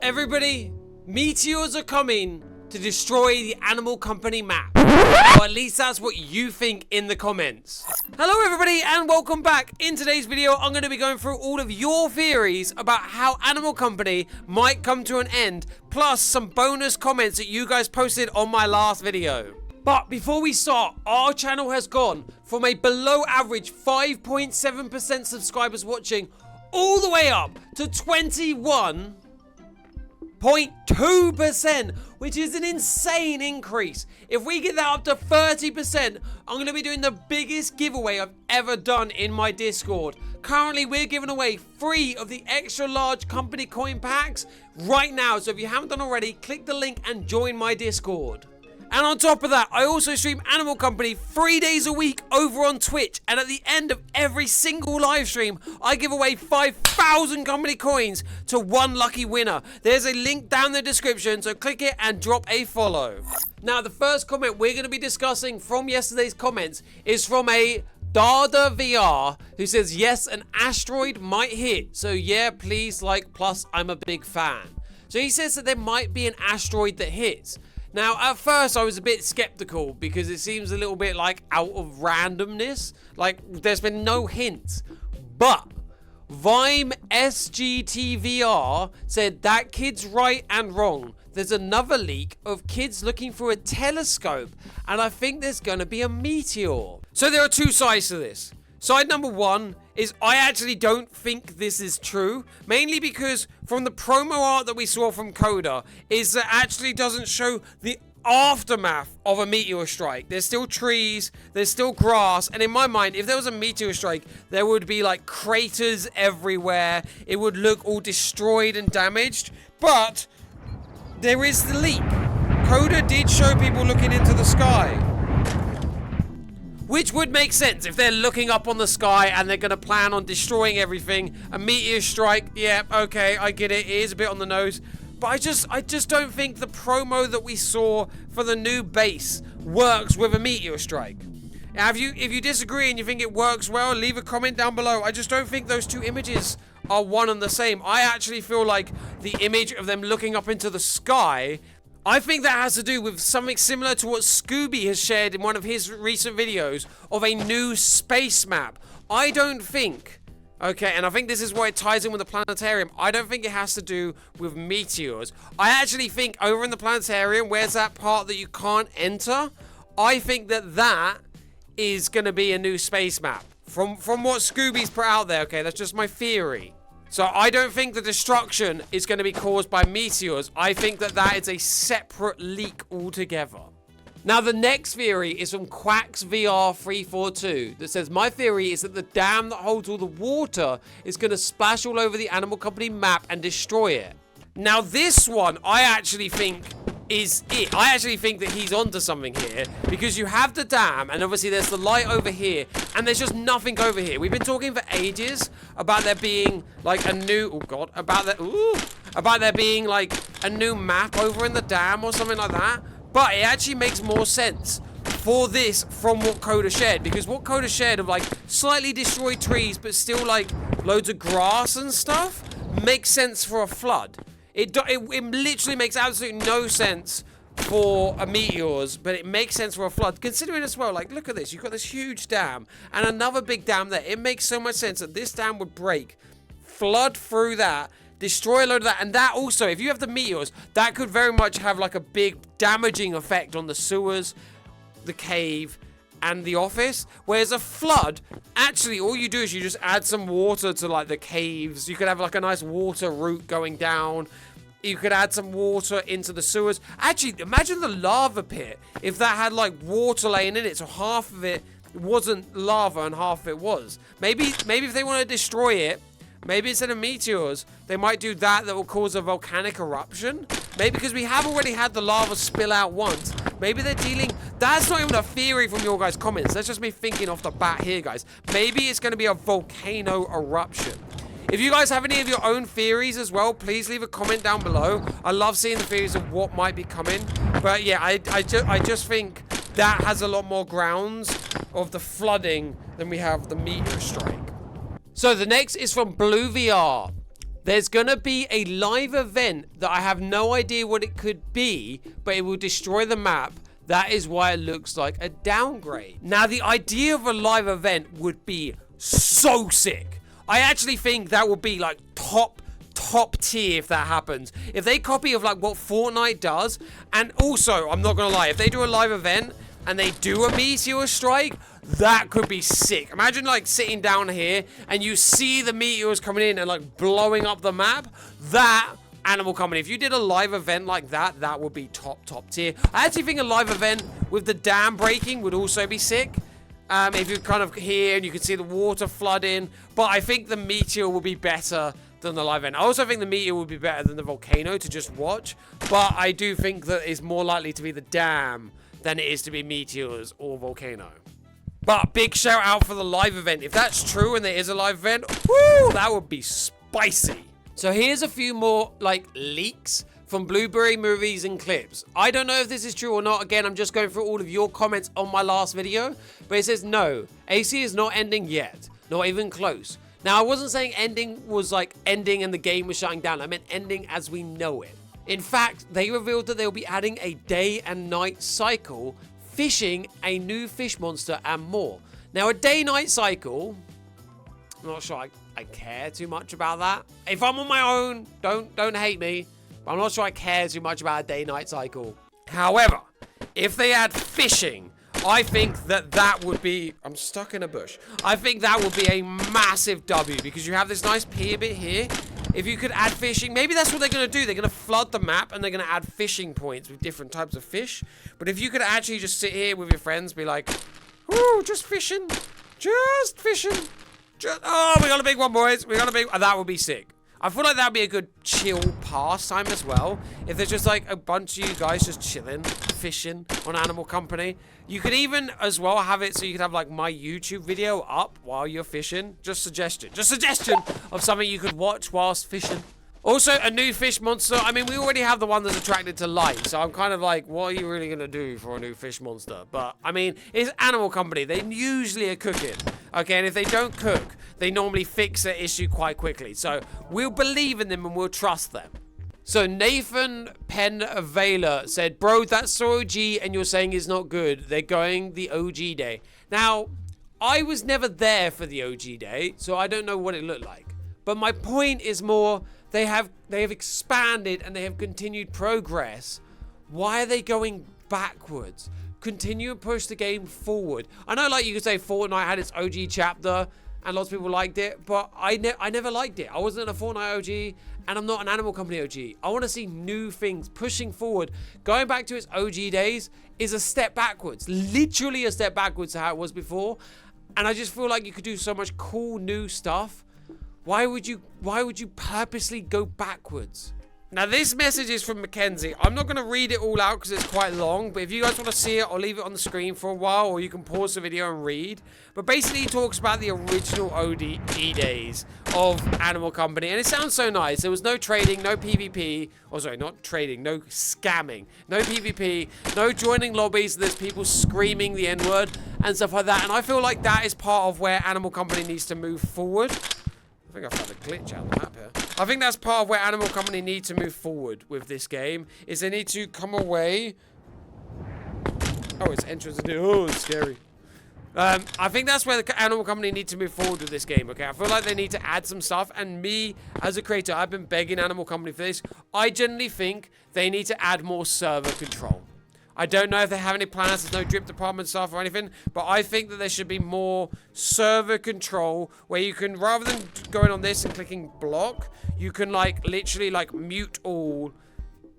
Everybody, meteors are coming to destroy the Animal Company map. Or at least that's what you think in the comments. Hello everybody and welcome back. In today's video, I'm going to be going through all of your theories about how Animal Company might come to an end, plus some bonus comments that you guys posted on my last video. But before we start, our channel has gone from a below average 5.7% subscribers watching all the way up to 21.2%, which is an insane increase. If we get that up to 30%, I'm going to be doing the biggest giveaway I've ever done in my Discord. Currently, we're giving away 3 of the extra large company coin packs right now. So if you haven't done already, click the link and join my Discord. And on top of that, I also stream Animal Company 3 days a week over on Twitch. And at the end of every single live stream, I give away 5,000 company coins to one lucky winner. There's a link down in the description, so click it and drop a follow. Now, the first comment we're going to be discussing from yesterday's comments is from a Dada VR who says, yes, an asteroid might hit. So yeah, please like, plus I'm a big fan. So he says that there might be an asteroid that hits. Now, at first, I was a bit skeptical because it seems a little bit like out of randomness. Like, there's been no hint. But Vime SGTVR said that kid's right and wrong. There's another leak of kids looking through a telescope, and I think there's going to be a meteor. So there are two sides to this. Side number one is I actually don't think this is true, mainly because from the promo art that we saw from Coda is that actually doesn't show the aftermath of a meteor strike. There's still trees, there's still grass, and in my mind, if there was a meteor strike, there would be like craters everywhere. It would look all destroyed and damaged, but there is the leak. Coda did show people looking into the sky, which would make sense if they're looking up on the sky and they're going to plan on destroying everything. A meteor strike, yeah, okay, I get it. It is a bit on the nose. But I just don't think the promo that we saw for the new base works with a meteor strike. Now, if you disagree and you think it works well, leave a comment down below. I just don't think those two images are one and the same. I actually feel like the image of them looking up into the sky, I think that has to do with something similar to what Scooby has shared in one of his recent videos of a new space map. I don't think, okay, and I think this is why it ties in with the planetarium, I don't think it has to do with meteors. I actually think over in the planetarium, where's that part that you can't enter? I think that is going to be a new space map. From what Scooby's put out there, okay, that's just my theory. So I don't think the destruction is going to be caused by meteors. I think that is a separate leak altogether. Now, the next theory is from Quacks VR 342 that says, my theory is that the dam that holds all the water is going to splash all over the Animal Company map and destroy it. Now, this one, I actually think is it. I actually think that he's onto something here because you have the dam and obviously there's the light over here and there's just nothing over here. We've been talking for ages about there being like a new, about there being like a new map over in the dam or something like that. But it actually makes more sense for this from what Coda shared, because what Coda shared of like slightly destroyed trees but still like loads of grass and stuff makes sense for a flood. It literally makes absolutely no sense for a meteors, but it makes sense for a flood. Considering as well, like, look at this. You've got this huge dam and another big dam there. It makes so much sense that this dam would break, flood through that, destroy a load of that. And that also, if you have the meteors, that could very much have like a big damaging effect on the sewers, the cave, and the office. Whereas a flood, actually all you do is you just add some water to like the caves. You could have like a nice water route going down. You could add some water into the sewers. Actually, imagine the lava pit if that had like water laying in it, so half of it wasn't lava and half of it was. Maybe if they want to destroy it, maybe instead of meteors, they might do that will cause a volcanic eruption. Maybe because we have already had the lava spill out once. Maybe they're dealing... That's not even a theory from your guys' comments. That's just me thinking off the bat here, guys. Maybe it's going to be a volcano eruption. If you guys have any of your own theories as well, please leave a comment down below. I love seeing the theories of what might be coming. But yeah, I just think that has a lot more grounds of the flooding than we have the meteor strike. So the next is from Blue VR. There's going to be a live event that I have no idea what it could be, but it will destroy the map. That is why it looks like a downgrade. Now, the idea of a live event would be so sick. I actually think that will be like top tier if that happens. If they copy of like what Fortnite does, and also, I'm not going to lie, if they do a live event and they do a Meteor Strike, that could be sick. Imagine like sitting down here and you see the meteors coming in and like blowing up the map. That Animal Company, if you did a live event like that, that would be top tier. I actually think a live event with the dam breaking would also be sick. If you're kind of here and you can see the water flooding. But I think the meteor will be better than the live event. I also think the meteor would be better than the volcano to just watch. But I do think that it's more likely to be the dam than it is to be meteors or volcano. But big shout out for the live event. If that's true and there is a live event, whoo, that would be spicy. So here's a few more like leaks from Blueberry movies and clips. I don't know if this is true or not. Again, I'm just going through all of your comments on my last video. But it says no, AC is not ending yet. Not even close. Now, I wasn't saying ending was like ending and the game was shutting down. I meant ending as we know it. In fact, they revealed that they'll be adding a day and night cycle, fishing, a new fish monster, and more. Now, a day-night cycle, I'm not sure I care too much about that. If I'm on my own, don't hate me, but I'm not sure I care too much about a day-night cycle. However, if they add fishing, I think that would be... I'm stuck in a bush. I think that would be a massive W, because you have this nice pier bit here. If you could add fishing, maybe that's what they're going to do. They're going to flood the map and they're going to add fishing points with different types of fish. But if you could actually just sit here with your friends, be like, "Ooh, just fishing. Just fishing. Oh, we got a big one, boys. We got a big one." That would be sick. I feel like that would be a good chill pastime as well. If there's just like a bunch of you guys just chilling, fishing on Animal Company. You could even as well have it so you could have like my YouTube video up while you're fishing. Just suggestion of something you could watch whilst fishing. Also, a new fish monster. I mean, we already have the one that's attracted to light. So I'm kind of like, what are you really going to do for a new fish monster? But, I mean, it's Animal Company. They usually are cooking. Okay, and if they don't cook, they normally fix their issue quite quickly. So we'll believe in them and we'll trust them. So Nathan Penvaler said, "Bro, that's so OG and you're saying it's not good. They're going the OG day." Now, I was never there for the OG day, so I don't know what it looked like. But my point is more... They have expanded and they have continued progress. Why are they going backwards? Continue and push the game forward. I know, like, you could say Fortnite had its OG chapter and lots of people liked it, but I never liked it. I wasn't a Fortnite OG and I'm not an Animal Company OG. I want to see new things pushing forward. Going back to its OG days is a step backwards. Literally a step backwards to how it was before. And I just feel like you could do so much cool new stuff. Why would you purposely go backwards? Now, this message is from Mackenzie. I'm not going to read it all out because it's quite long, but if you guys want to see it, I'll leave it on the screen for a while, or you can pause the video and read. But basically, he talks about the original OG days of Animal Company, and it sounds so nice. There was no trading, no PvP, or sorry, not trading, no scamming, no PvP, no joining lobbies, there's people screaming the N-word and stuff like that, and I feel like that is part of where Animal Company needs to move forward. I think I found a glitch out the map here. I think that's part of where Animal Company need to move forward with this game, is they need to come away. Oh, it's entrance. Oh, it's scary. I think that's where the Animal Company need to move forward with this game, okay? I feel like they need to add some stuff, and me, as a creator, I've been begging Animal Company for this. I generally think they need to add more server control. I don't know if they have any plans. There's no drip department stuff or anything, but I think that there should be more server control where you can, rather than going on this and clicking block, you can like literally like mute all.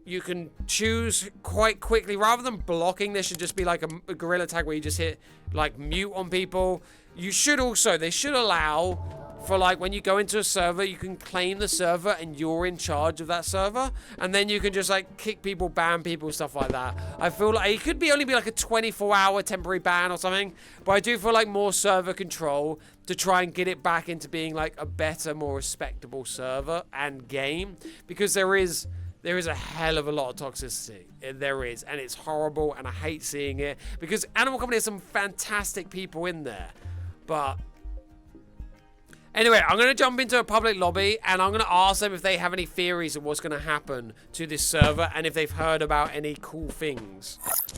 You can choose quite quickly. Rather than blocking, there should just be like a gorilla tag where you just hit like mute on people. You should also, they should allow for like when you go into a server, you can claim the server and you're in charge of that server, and then you can just like kick people, ban people, stuff like that. I feel like it could be only be like a 24-hour temporary ban or something, but I do feel like more server control to try and get it back into being like a better, more respectable server and game, because there is a hell of a lot of toxicity. There is, and it's horrible, and I hate seeing it, because Animal Company has some fantastic people in there, but Anyway, I'm going to jump into a public lobby, and I'm going to ask them if they have any theories of what's going to happen to this server, and if they've heard about any cool things.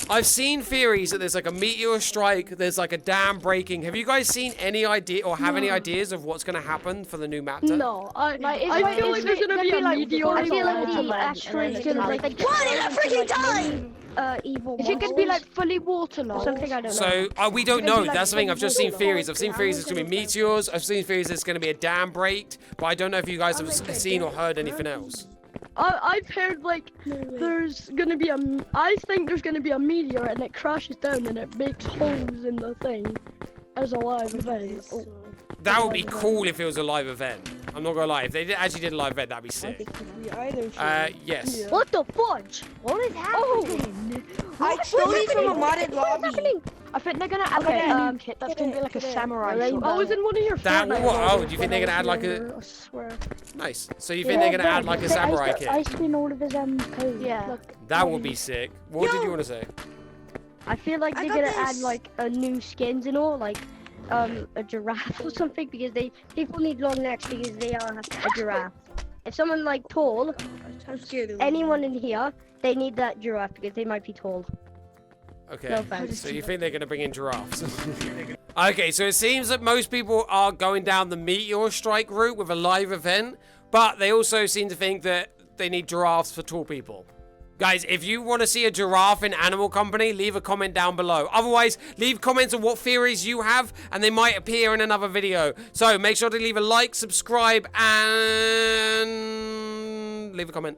I've seen theories that there's like a meteor strike, there's like a dam breaking. Have you guys seen any idea, or have any ideas of what's going to happen for the new map? No, I feel like there's going to be a meteor. I feel like the asteroid's going to like... One in a freaking time! Evil Is it going to be like fully waterlogged? Something I don't know. So, we don't know. That's the thing. I've just seen theories. I've seen theories there's going to be meteors. I've seen theories there's going to be a dam break. But I don't know if you guys have seen or heard anything else. I've heard like there's going to be I think there's going to be a meteor and it crashes down and it makes holes in the thing as a live event. Oh. That would be cool if it was a live event. I'm not gonna lie. If they actually did a live event, that'd be sick. Yes. What the fudge? What is happening? I stole it from a modded lobby. I think they're gonna add like a new kit that's gonna be like a samurai sword. I was in one of your Oh, do you think they're gonna add like a... I swear. Nice. So you think they're gonna add like a samurai kit? I screen all of his code. Yeah. That would be sick. What did you want to say? I feel like they're gonna add like a new skins and all, like a giraffe or something, because people need long necks because they are a giraffe. If someone like tall, anyone in here, they need that giraffe because they might be tall. Okay, no offense. so you think they're going to bring in giraffes? Okay, so it seems that most people are going down the Meteor Strike route with a live event, but they also seem to think that they need giraffes for tall people. Guys, if you want to see a giraffe in Animal Company, leave a comment down below. Otherwise, leave comments on what theories you have, and they might appear in another video. So make sure to leave a like, subscribe, and leave a comment.